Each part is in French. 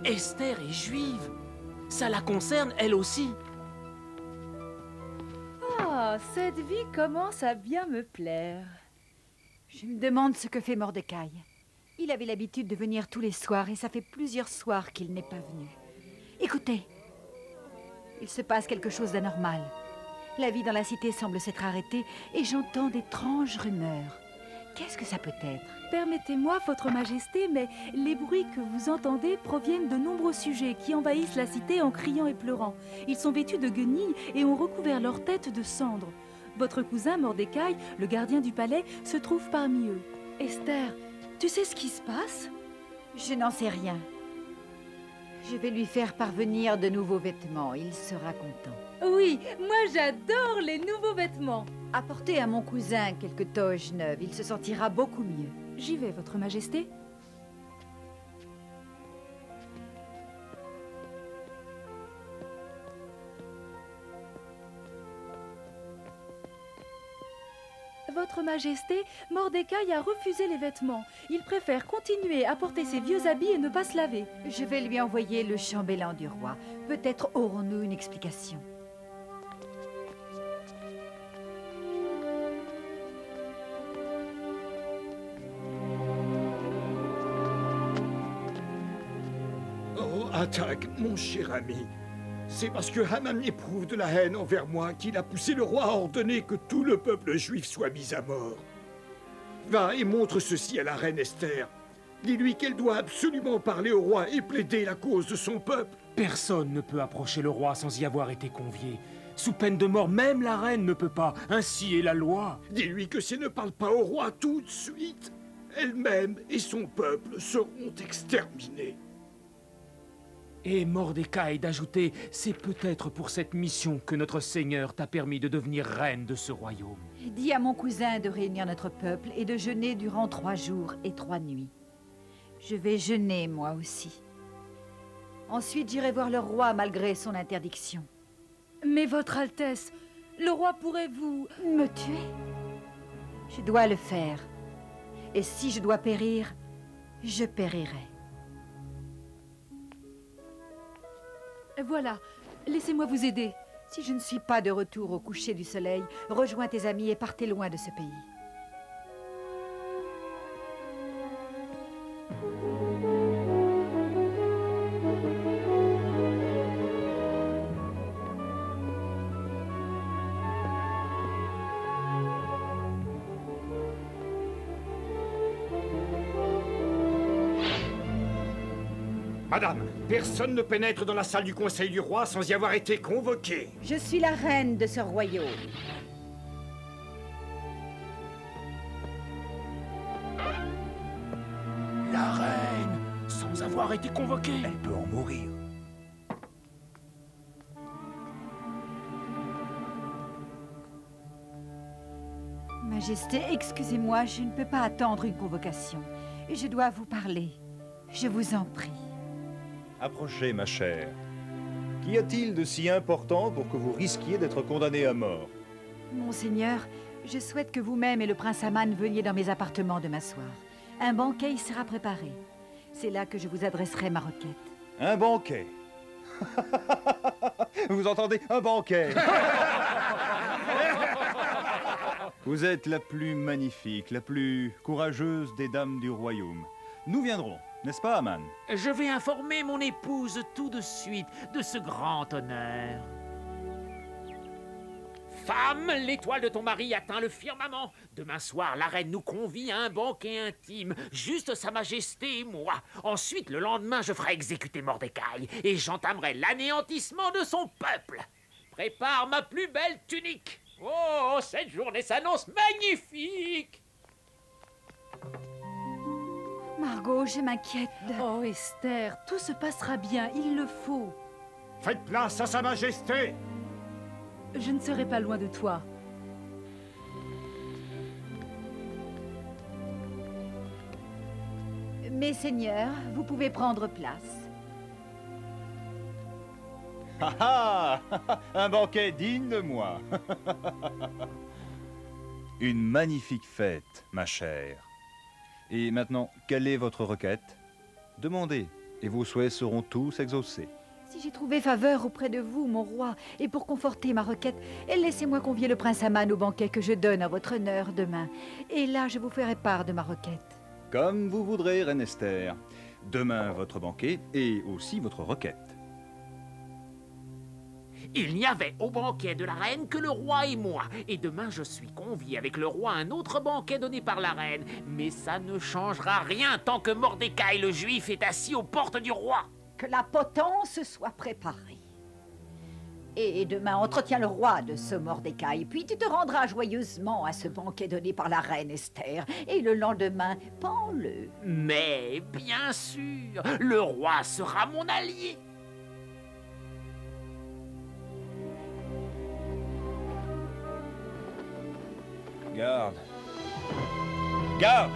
Esther est juive. Ça la concerne, elle aussi. Ah, cette vie commence à bien me plaire. Je me demande ce que fait Mordecai. Il avait l'habitude de venir tous les soirs et ça fait plusieurs soirs qu'il n'est pas venu. Écoutez, il se passe quelque chose d'anormal. La vie dans la cité semble s'être arrêtée et j'entends d'étranges rumeurs. Qu'est-ce que ça peut être? Permettez-moi, Votre Majesté, mais les bruits que vous entendez proviennent de nombreux sujets qui envahissent la cité en criant et pleurant. Ils sont vêtus de guenilles et ont recouvert leurs têtes de cendres. Votre cousin Mordecai, le gardien du palais, se trouve parmi eux. Esther, tu sais ce qui se passe? Je n'en sais rien. Je vais lui faire parvenir de nouveaux vêtements. Il sera content. Oui, moi j'adore les nouveaux vêtements. Apportez à mon cousin quelques toges neuves. Il se sentira beaucoup mieux. J'y vais, Votre Majesté. Votre Majesté, Mordecai a refusé les vêtements. Il préfère continuer à porter ses vieux habits et ne pas se laver. Je vais lui envoyer le chambellan du roi. Peut-être aurons-nous une explication. Oh, Attaque, mon cher ami. C'est parce que Haman éprouve de la haine envers moi qu'il a poussé le roi à ordonner que tout le peuple juif soit mis à mort. Va et montre ceci à la reine Esther. Dis-lui qu'elle doit absolument parler au roi et plaider la cause de son peuple. Personne ne peut approcher le roi sans y avoir été convié. Sous peine de mort, même la reine ne peut pas. Ainsi est la loi. Dis-lui que si elle ne parle pas au roi tout de suite, elle-même et son peuple seront exterminés. Et Mordecai d'ajouter, c'est peut-être pour cette mission que notre Seigneur t'a permis de devenir reine de ce royaume. Dis à mon cousin de réunir notre peuple et de jeûner durant 3 jours et 3 nuits. Je vais jeûner, moi aussi. Ensuite, j'irai voir le roi malgré son interdiction. Mais Votre Altesse, le roi pourrait vous... Me tuer? Je dois le faire. Et si je dois périr, je périrai. Voilà, laissez-moi vous aider. Si je ne suis pas de retour au coucher du soleil, rejoins tes amis et partez loin de ce pays. Madame, personne ne pénètre dans la salle du conseil du roi sans y avoir été convoqué. Je suis la reine de ce royaume. La reine, sans avoir été convoquée. Elle peut en mourir. Majesté, excusez-moi, je ne peux pas attendre une convocation. Je dois vous parler. Je vous en prie. Approchez, ma chère. Qu'y a-t-il de si important pour que vous risquiez d'être condamné à mort? Monseigneur, je souhaite que vous-même et le prince Haman veniez dans mes appartements demain soir. Un banquet y sera préparé. C'est là que je vous adresserai ma requête. Un banquet. Vous entendez? Un banquet. Vous êtes la plus magnifique, la plus courageuse des dames du royaume. Nous viendrons, n'est-ce pas, Haman? Je vais informer mon épouse tout de suite de ce grand honneur. Femme, l'étoile de ton mari atteint le firmament. Demain soir, la reine nous convie à un banquet intime, juste sa majesté et moi. Ensuite, le lendemain, je ferai exécuter Mordecai et j'entamerai l'anéantissement de son peuple. Prépare ma plus belle tunique. Oh, cette journée s'annonce magnifique. Margot, je m'inquiète de... Oh, Esther, tout se passera bien, il le faut. Faites place à sa majesté. Je ne serai pas loin de toi. Mes seigneurs, vous pouvez prendre place. Ah ah! Un banquet digne de moi. Une magnifique fête, ma chère. Et maintenant, quelle est votre requête? Demandez, et vos souhaits seront tous exaucés. Si j'ai trouvé faveur auprès de vous, mon roi, et pour conforter ma requête, laissez-moi convier le prince Aman au banquet que je donne à votre honneur demain. Et là, je vous ferai part de ma requête. Comme vous voudrez, Reine Esther. Demain, votre banquet et aussi votre requête. Il n'y avait au banquet de la reine que le roi et moi. Et demain, je suis convié avec le roi à un autre banquet donné par la reine. Mais ça ne changera rien tant que Mordecai le juif est assis aux portes du roi. Que la potence soit préparée. Et demain, entretiens le roi de ce Mordecai, puis tu te rendras joyeusement à ce banquet donné par la reine Esther, et le lendemain, pends-le. Mais bien sûr, le roi sera mon allié. Garde. Garde!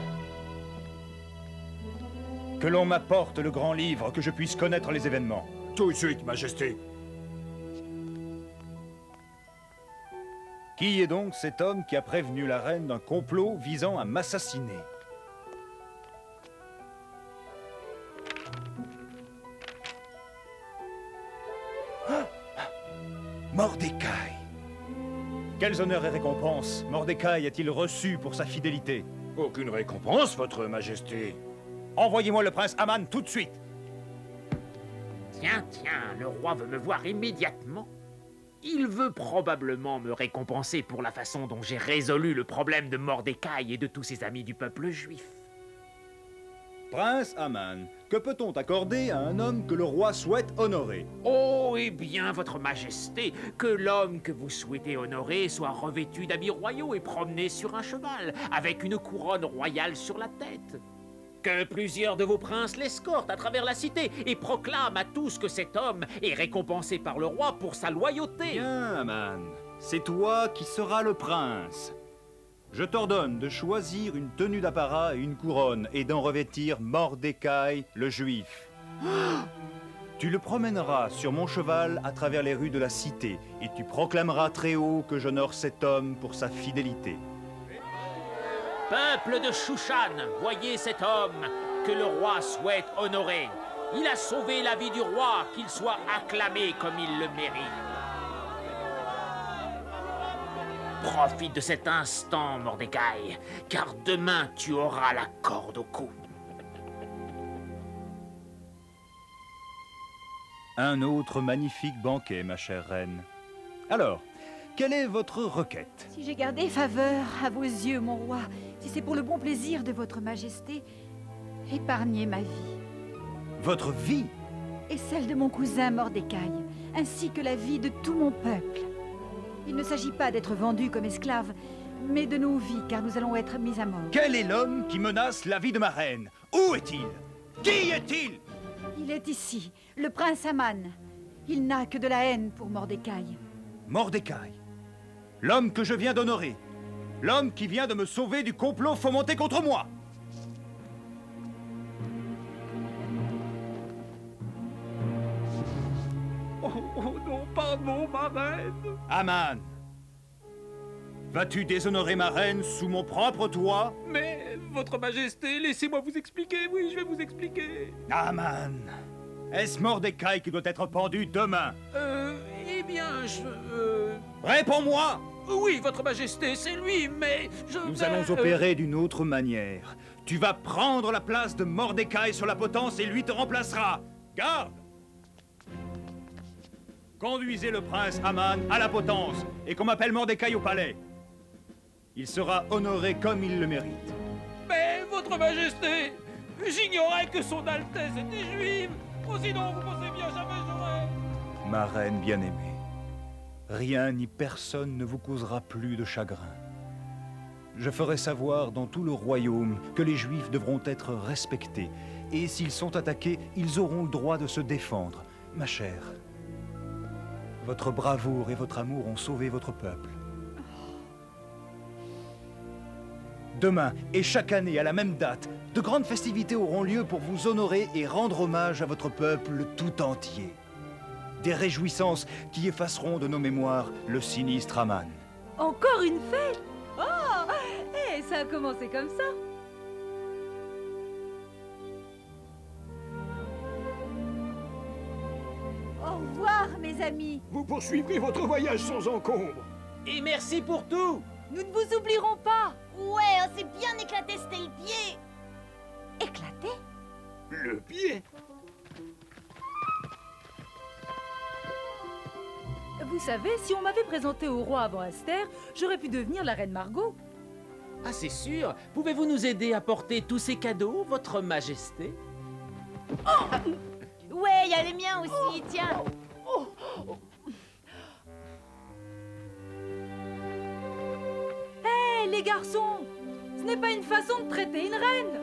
Que l'on m'apporte le grand livre, que je puisse connaître les événements. Tout de suite, Majesté. Qui est donc cet homme qui a prévenu la reine d'un complot visant à m'assassiner? Ah! Mordecai! Quels honneurs et récompenses Mordecai a-t-il reçu pour sa fidélité? Aucune récompense, votre Majesté. Envoyez-moi le prince Aman tout de suite! Tiens, le roi veut me voir immédiatement. Il veut probablement me récompenser pour la façon dont j'ai résolu le problème de Mordecai et de tous ses amis du peuple juif. Prince Aman, que peut-on accorder à un homme que le roi souhaite honorer? Oh, eh bien, votre majesté, que l'homme que vous souhaitez honorer soit revêtu d'habits royaux et promené sur un cheval, avec une couronne royale sur la tête. Que plusieurs de vos princes l'escortent à travers la cité et proclament à tous que cet homme est récompensé par le roi pour sa loyauté. Bien, Aman, c'est toi qui seras le prince. Je t'ordonne de choisir une tenue d'apparat et une couronne et d'en revêtir Mordecai le juif. Tu le promèneras sur mon cheval à travers les rues de la cité et tu proclameras très haut que j'honore cet homme pour sa fidélité. Peuple de Shushan, voyez cet homme que le roi souhaite honorer. Il a sauvé la vie du roi, qu'il soit acclamé comme il le mérite. Profite de cet instant, Mordecai, car demain tu auras la corde au cou. Un autre magnifique banquet, ma chère reine. Alors, quelle est votre requête? Si j'ai gardé faveur à vos yeux, mon roi, si c'est pour le bon plaisir de votre majesté, épargnez ma vie. Votre vie? Et celle de mon cousin Mordecai, ainsi que la vie de tout mon peuple. Il ne s'agit pas d'être vendus comme esclaves, mais de nos vies, car nous allons être mis à mort. Quel est l'homme qui menace la vie de ma reine? Où est-il? Qui est-il? Il est ici, le prince Aman. Il n'a que de la haine pour Mordecai. Mordecai, l'homme que je viens d'honorer, l'homme qui vient de me sauver du complot fomenté contre moi. Oh non, pardon, ma reine. Aman, vas-tu déshonorer ma reine sous mon propre toit? Mais, votre Majesté, laissez-moi vous expliquer. Oui, je vais vous expliquer. Aman, est-ce Mordecai qui doit être pendu demain? Eh bien, Réponds-moi! Oui, votre majesté, c'est lui, mais Nous allons opérer d'une autre manière. Tu vas prendre la place de Mordecai sur la potence et lui te remplacera. Garde! Conduisez le prince Aman à la potence et qu'on m'appelle Mordecai au palais. Il sera honoré comme il le mérite. Mais, votre majesté, j'ignorais que son Altesse était juive. Oh, sinon, vous pensez bien, jamais j'aurais... Ma reine bien-aimée, rien ni personne ne vous causera plus de chagrin. Je ferai savoir dans tout le royaume que les Juifs devront être respectés, et s'ils sont attaqués, ils auront le droit de se défendre. Ma chère, votre bravoure et votre amour ont sauvé votre peuple. Demain et chaque année à la même date, de grandes festivités auront lieu pour vous honorer et rendre hommage à votre peuple tout entier. Des réjouissances qui effaceront de nos mémoires le sinistre Aman. Encore une fête? Oh! Eh, ça a commencé comme ça. mes amis. Vous poursuivrez votre voyage sans encombre. Et merci pour tout. Nous ne vous oublierons pas. Ouais, on s'est bien éclaté, c'était le pied. Éclaté? Le pied? Vous savez, si on m'avait présenté au roi avant Esther, j'aurais pu devenir la reine Margot. Ah, c'est sûr. Pouvez-vous nous aider à porter tous ces cadeaux, votre majesté? Ouais, il y a les miens aussi, tiens. Hé, les garçons, ce n'est pas une façon de traiter une reine.